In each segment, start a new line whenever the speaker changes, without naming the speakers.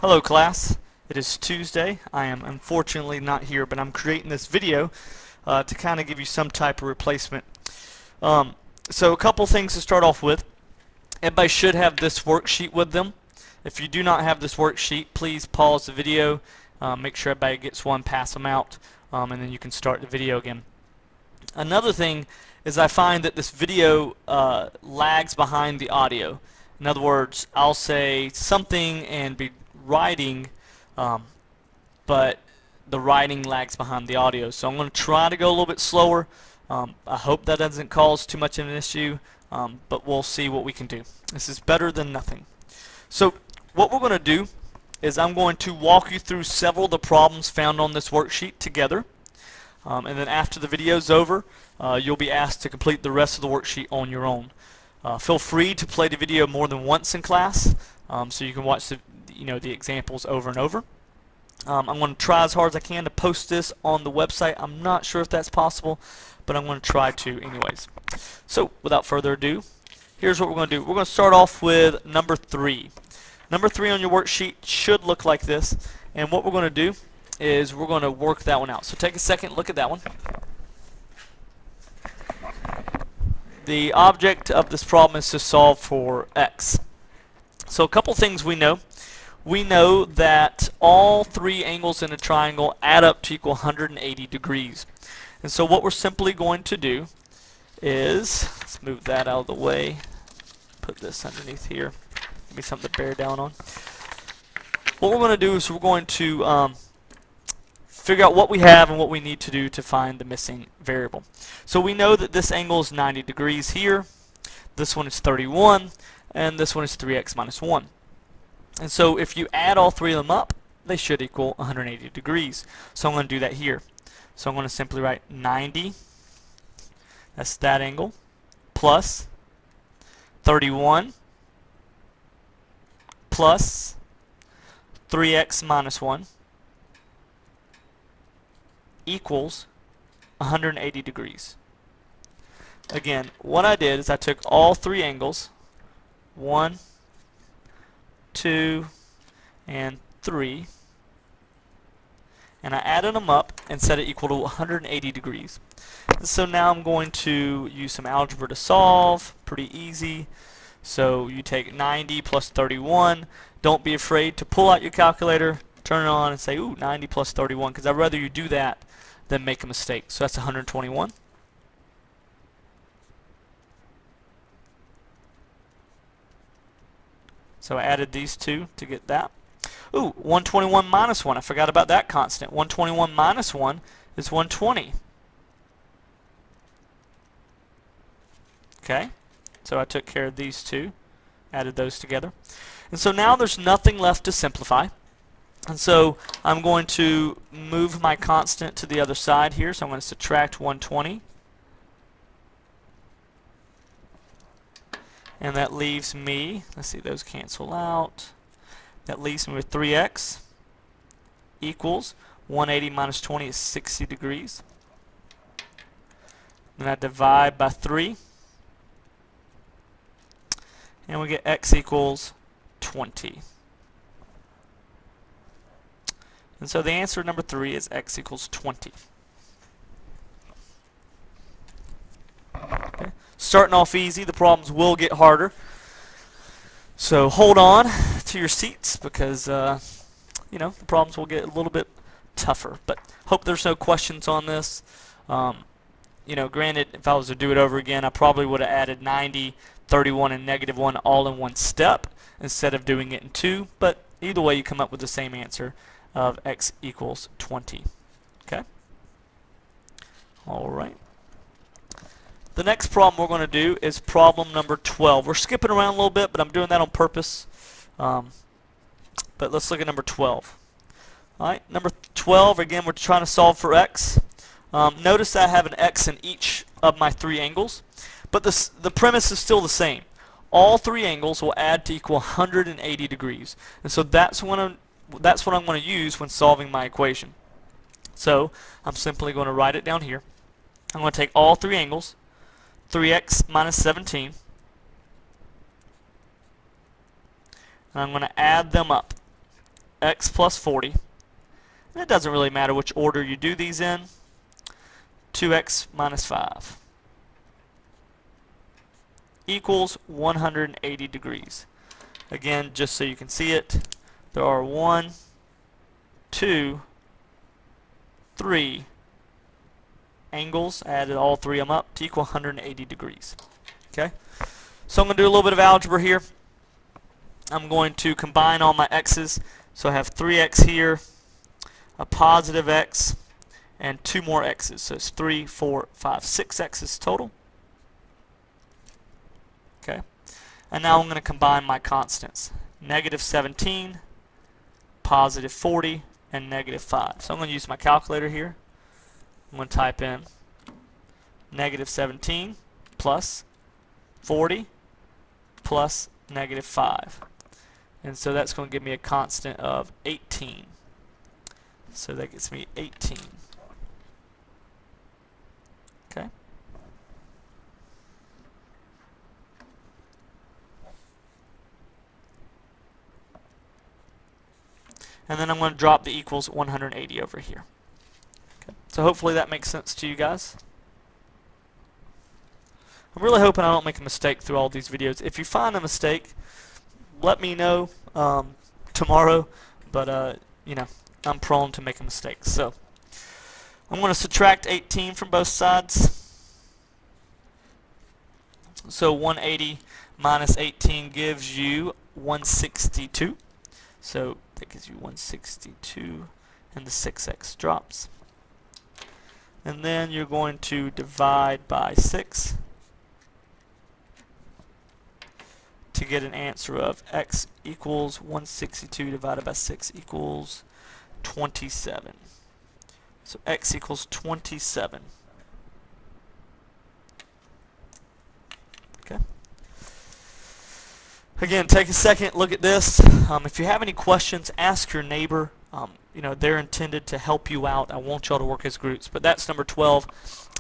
Hello class, it is Tuesday. I am unfortunately not here, but I'm creating this video to kind of give you some type of replacement. So a couple things to start off with. Everybody should have this worksheet with them. If you do not have this worksheet, please pause the video, make sure everybody gets one, pass them out, and then you can start the video again. Another thing is I find that this video lags behind the audio. In other words, I'll say something and be writing, but the writing lags behind the audio. So I'm going to try to go a little bit slower. I hope that doesn't cause too much of an issue, but we'll see what we can do. This is better than nothing. So what we're going to do is I'm going to walk you through several of the problems found on this worksheet together. And then after the video is over, you'll be asked to complete the rest of the worksheet on your own. Feel free to play the video more than once in class, so you can watch the examples over and over. I'm going to try as hard as I can to post this on the website. I'm not sure if that's possible, but I'm going to try to anyways. So without further ado, here's what we're going to do. We're going to start off with number 3. Number 3 on your worksheet should look like this, and what we're going to do is we're going to work that one out. So take a second, look at that one. The object of this problem is to solve for x. So a couple things we know. We know that all three angles in a triangle add up to equal 180 degrees. And so what we're simply going to do is, let's move that out of the way, put this underneath here, give me something to bear down on. What we're going to do is we're going to figure out what we have and what we need to do to find the missing variable. So we know that this angle is 90 degrees here, this one is 31, and this one is 3x minus 1. And so if you add all three of them up, they should equal 180 degrees. So I'm going to do that here. So I'm going to simply write 90, that's that angle, plus 31 plus 3x minus 1 equals 180 degrees. Again, what I did is I took all three angles, 1, 2, and 3, and I added them up and set it equal to 180 degrees. So now I'm going to use some algebra to solve. Pretty easy. So you take 90 plus 31. Don't be afraid to pull out your calculator, turn it on, and say, ooh, 90 plus 31, because I'd rather you do that than make a mistake. So that's 121. So I added these two to get that. Ooh, 121 minus 1. I forgot about that constant. 121 minus 1 is 120. Okay, so I took care of these two, added those together. And so now there's nothing left to simplify. And so I'm going to move my constant to the other side here. So I'm going to subtract 120. And that leaves me, let's see, those cancel out. That leaves me with 3x equals 180 minus 20 is 60 degrees. Then I divide by 3. And we get x equals 20. And so the answer number 3 is x equals 20. Okay. Starting off easy, the problems will get harder. So hold on to your seats because the problems will get a little bit tougher. But hope there's no questions on this. Granted, if I was to do it over again, I probably would have added 90, 31, and negative 1 all in one step instead of doing it in two. But either way, you come up with the same answer of x equals 20. Okay? All right. The next problem we're going to do is problem number 12. We're skipping around a little bit, but I'm doing that on purpose. But let's look at number 12. All right, number 12, again, we're trying to solve for x. Notice that I have an x in each of my three angles, but the premise is still the same. All three angles will add to equal 180 degrees. And so that's what I'm going to use when solving my equation. So I'm simply going to write it down here. I'm going to take all three angles, 3x minus 17, and I'm going to add them up. x plus 40. And it doesn't really matter which order you do these in. 2x minus 5 equals 180 degrees. Again, just so you can see it, there are 1, 2, 3 angles. I added all three of them up to equal 180 degrees. Okay? So I'm going to do a little bit of algebra here. I'm going to combine all my x's. So I have 3x here, a positive x, and 2 more x's. So it's 3, 4, 5, 6 x's total. Okay. And now I'm going to combine my constants. Negative 17, positive 40, and negative 5. So I'm going to use my calculator here. I'm going to type in negative 17 plus 40 plus negative 5. And so that's going to give me a constant of 18. So that gets me 18. Okay. And then I'm going to drop the equals 180 over here. Okay. So hopefully that makes sense to you guys. I'm really hoping I don't make a mistake through all these videos. If you find a mistake, let me know tomorrow. But you know, I'm prone to making mistakes. So I'm going to subtract 18 from both sides. So 180 minus 18 gives you 162. So that gives you 162, and the 6x drops. And then you're going to divide by 6 to get an answer of x equals 162 divided by 6 equals 27. So x equals 27. Okay. Again, take a second, look at this. If you have any questions, ask your neighbor. You know, they're intended to help you out. I want y'all to work as groups. But that's number 12.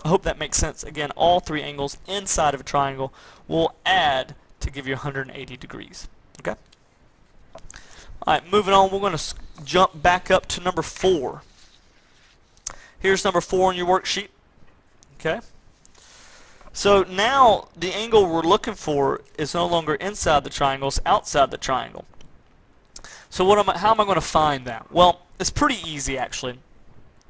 I hope that makes sense. Again, all three angles inside of a triangle will add to give you 180 degrees. Okay? Alright, moving on, we're going to jump back up to number 4. Here's number 4 on your worksheet. Okay? So now the angle we're looking for is no longer inside the triangle, it's outside the triangle. So how am I going to find that? Well, it's pretty easy actually.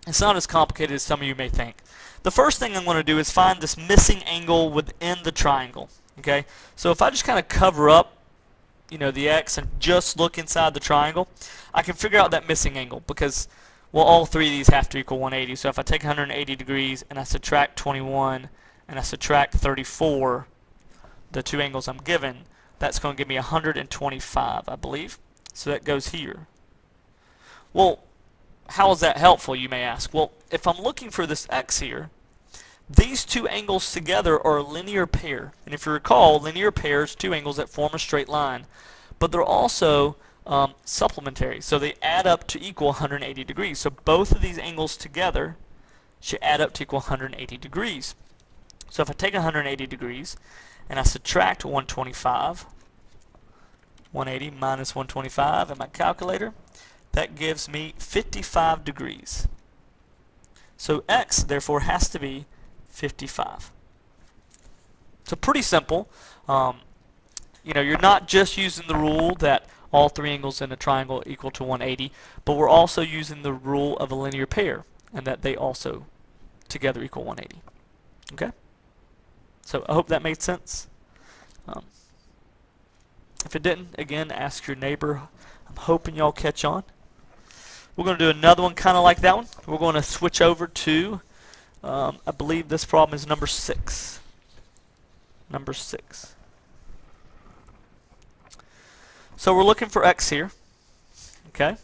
It's not as complicated as some of you may think. The first thing I'm going to do is find this missing angle within the triangle. Okay? So if I just kind of cover up, you know, the x and just look inside the triangle, I can figure out that missing angle because, well, all three of these have to equal 180. So if I take 180 degrees and I subtract 21 and I subtract 34, the two angles I'm given, that's going to give me 125, I believe. So that goes here. Well, how is that helpful, you may ask? Well, if I'm looking for this x here, these two angles together are a linear pair. And if you recall, linear pairs, two angles that form a straight line. But they're also supplementary. So they add up to equal 180 degrees. So both of these angles together should add up to equal 180 degrees. So if I take 180 degrees and I subtract 125, 180 minus 125 in my calculator, that gives me 55 degrees. So x, therefore, has to be 55. So pretty simple. You know, you're not just using the rule that all three angles in a triangle equal to 180, but we're also using the rule of a linear pair, and that they also together equal 180. Okay? So I hope that made sense. If it didn't, again, ask your neighbor. I'm hoping y'all catch on. We're going to do another one kind of like that one. We're going to switch over to, I believe this problem is number 6. Number 6. So we're looking for x here. Okay?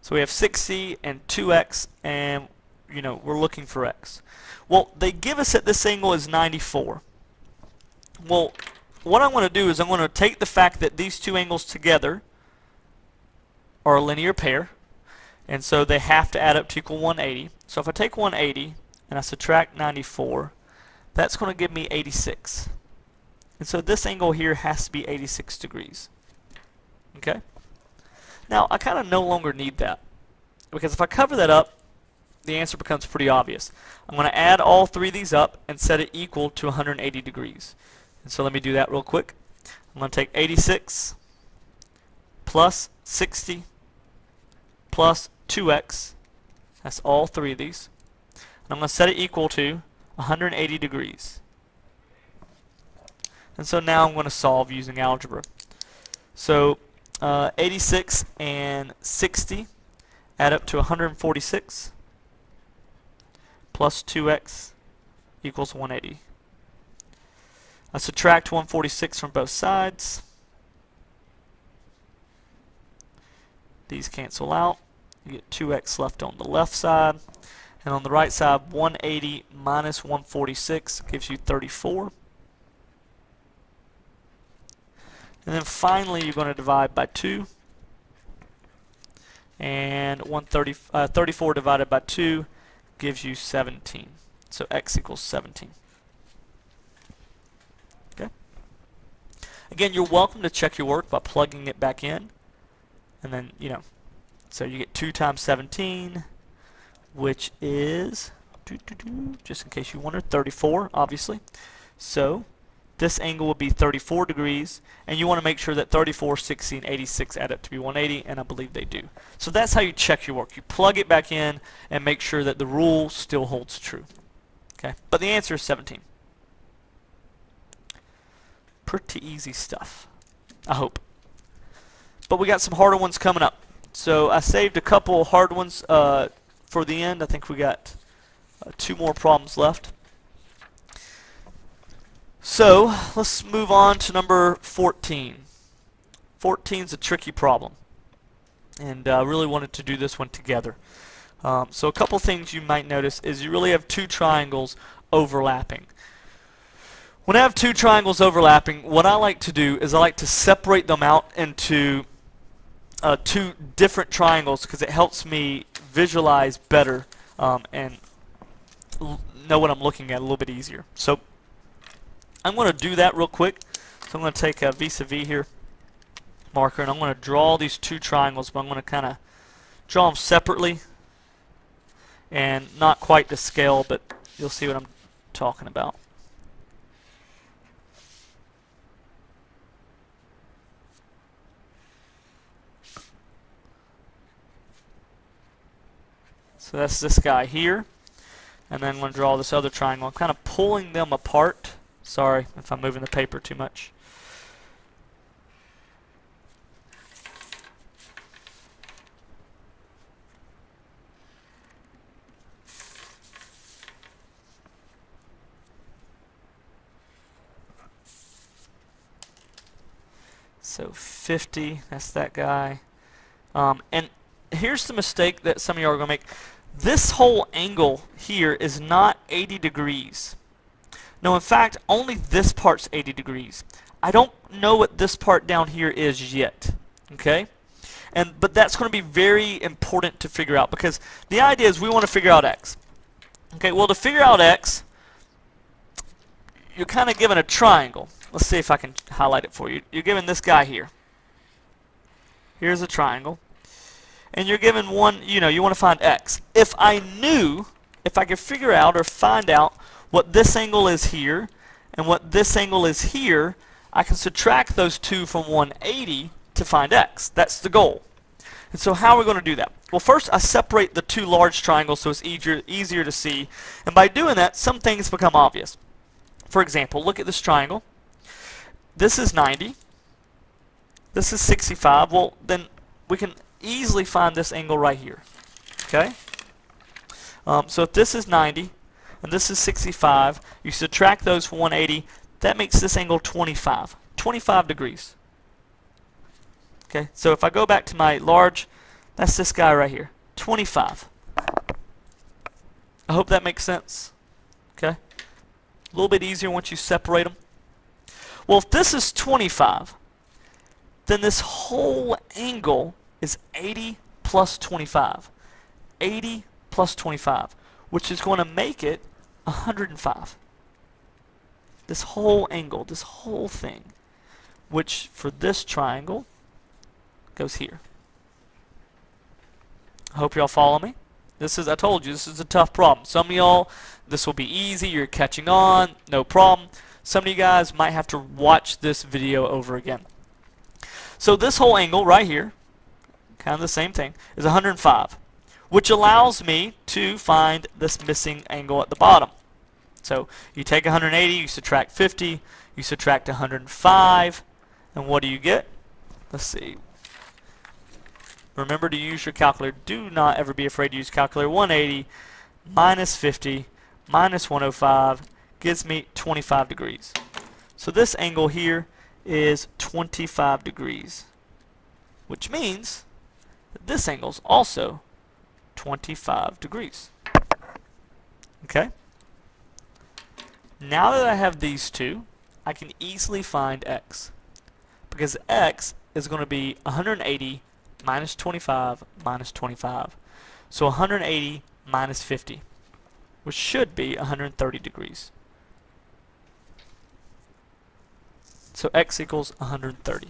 So we have 6c and 2x, and you know, we're looking for x. Well, they give us that this angle is 94. Well, what I'm going to do is I'm going to take the fact that these two angles together are a linear pair, and so they have to add up to equal 180. So if I take 180 and I subtract 94, that's going to give me 86. And so this angle here has to be 86 degrees. Okay? Now, I kind of no longer need that, because if I cover that up, the answer becomes pretty obvious. I'm going to add all three of these up and set it equal to 180 degrees. And so let me do that real quick. I'm going to take 86 plus 60 plus 2x. That's all three of these. And I'm going to set it equal to 180 degrees. And so now I'm going to solve using algebra. So 86 and 60 add up to 146 plus 2x equals 180. I subtract 146 from both sides. These cancel out. You get 2x left on the left side. And on the right side, 180 minus 146 gives you 34. And then finally, you're going to divide by 2. And 34 divided by 2 gives you 17. So x equals 17. Okay. Again, you're welcome to check your work by plugging it back in. And then, so you get 2 times 17, which is, just in case you wondered, 34, obviously. So this angle will be 34 degrees, and you want to make sure that 34, 60, and 86 add up to be 180, and I believe they do. So that's how you check your work. You plug it back in and make sure that the rule still holds true. Okay, but the answer is 17. Pretty easy stuff, I hope. But we got some harder ones coming up. So I saved a couple hard ones for the end. I think we got 2 more problems left. So let's move on to number 14. 14 is a tricky problem, and I really wanted to do this one together. So a couple things you might notice is you really have 2 triangles overlapping. When I have 2 triangles overlapping, what I like to do is I like to separate them out into 2 different triangles, because it helps me visualize better and know what I'm looking at a little bit easier. So I'm going to do that real quick. So I'm going to take a vis-a-vis here marker, and I'm going to draw these 2 triangles, but I'm going to kind of draw them separately and not quite to scale, but you'll see what I'm talking about. So that's this guy here, and then I'm going to draw this other triangle. I'm kind of pulling them apart. Sorry if I'm moving the paper too much. So 50, that's that guy. And here's the mistake that some of y'all are going to make. This whole angle here is not 80 degrees. No, in fact, only this part's 80 degrees. I don't know what this part down here is yet. Okay? But that's going to be very important to figure out, because the idea is we want to figure out x. Okay, well, to figure out x, you're kind of given a triangle. Let's see if I can highlight it for you. You're given this guy here. Here's a triangle. And you're given one, you want to find x. If I could figure out or find out what this angle is here and what this angle is here, I can subtract those 2 from 180 to find x. That's the goal. And so how are we going to do that? Well, first I separate the 2 large triangles so it's easier to see. And by doing that, some things become obvious. For example, look at this triangle. This is 90. This is 65. Well, then we can easily find this angle right here. Okay? So if this is 90 and this is 65, you subtract those from 180, that makes this angle 25. 25 degrees. Okay? So if I go back to my large, that's this guy right here. 25. I hope that makes sense. Okay? A little bit easier once you separate them. Well, if this is 25, then this whole angle is 80 plus 25. 80 plus 25, which is going to make it 105. This whole angle, this whole thing, which for this triangle goes here. I hope y'all follow me. I told you, this is a tough problem. Some of y'all, this will be easy. You're catching on, no problem. Some of you guys might have to watch this video over again. So this whole angle right here, kind of the same thing, is 105, which allows me to find this missing angle at the bottom. So you take 180, you subtract 50, you subtract 105, and what do you get? Let's see. Remember to use your calculator. Do not ever be afraid to use calculator. 180 minus 50 minus 105 gives me 25 degrees. So this angle here is 25 degrees, which means that this angle is also 25 degrees. Okay? Now that I have these two, I can easily find x, because x is going to be 180 minus 25 minus 25. So 180 minus 50, which should be 130 degrees. So x equals 130.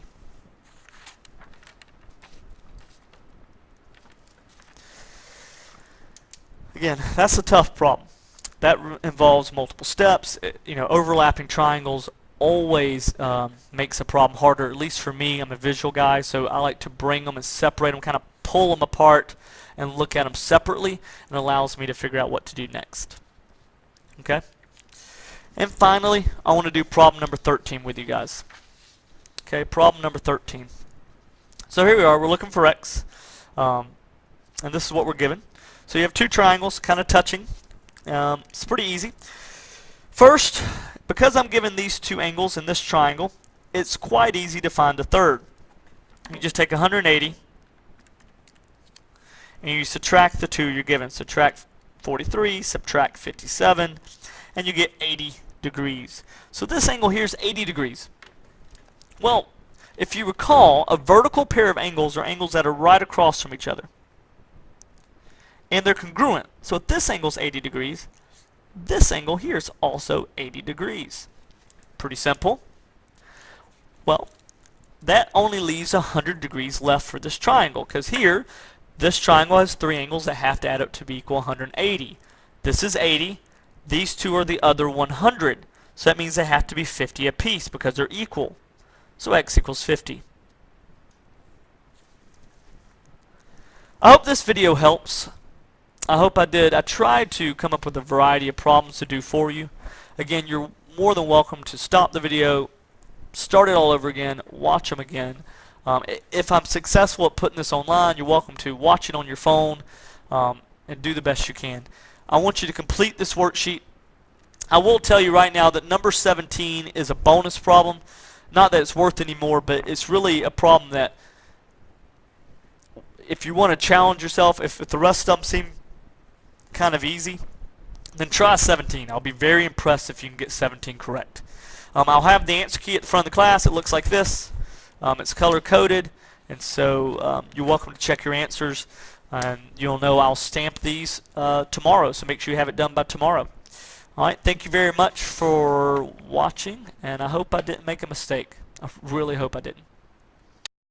Again, that's a tough problem. That involves multiple steps. Overlapping triangles always makes a problem harder, at least for me. I'm a visual guy, so I like to bring them and separate them, kind of pull them apart and look at them separately, and allows me to figure out what to do next. Okay? And finally, I want to do problem number 13 with you guys. Okay, problem number 13. So here we are, we're looking for x, and this is what we're given. So you have two triangles kind of touching. It's pretty easy. First, because I'm given these two angles in this triangle, it's quite easy to find a third. You just take 180 and you subtract the two you're given. Subtract 43, subtract 57, and you get 80 degrees. So this angle here is 80 degrees. Well, if you recall, a vertical pair of angles are angles that are right across from each other, and they're congruent. So if this angle is 80 degrees, this angle here is also 80 degrees. Pretty simple. Well, that only leaves 100 degrees left for this triangle, because here, this triangle has three angles that have to add up to be equal 180. This is 80. These two are the other 100. So that means they have to be 50 apiece because they're equal. So x equals 50. I hope this video helps. I hope I did. I tried to come up with a variety of problems to do for you. Again, you're more than welcome to stop the video, start it all over again, watch them again. If I'm successful at putting this online, you're welcome to watch it on your phone and do the best you can. I want you to complete this worksheet. I will tell you right now that number 17 is a bonus problem. Not that it's worth any more, but it's really a problem that if you want to challenge yourself, if the rest of them seem kind of easy, then try 17. I'll be very impressed if you can get 17 correct. I'll have the answer key at the front of the class. It looks like this. It's color coded, and so you're welcome to check your answers, and you'll know I'll stamp these tomorrow, so make sure you have it done by tomorrow. Alright, thank you very much for watching, and I hope I didn't make a mistake. I really hope I didn't.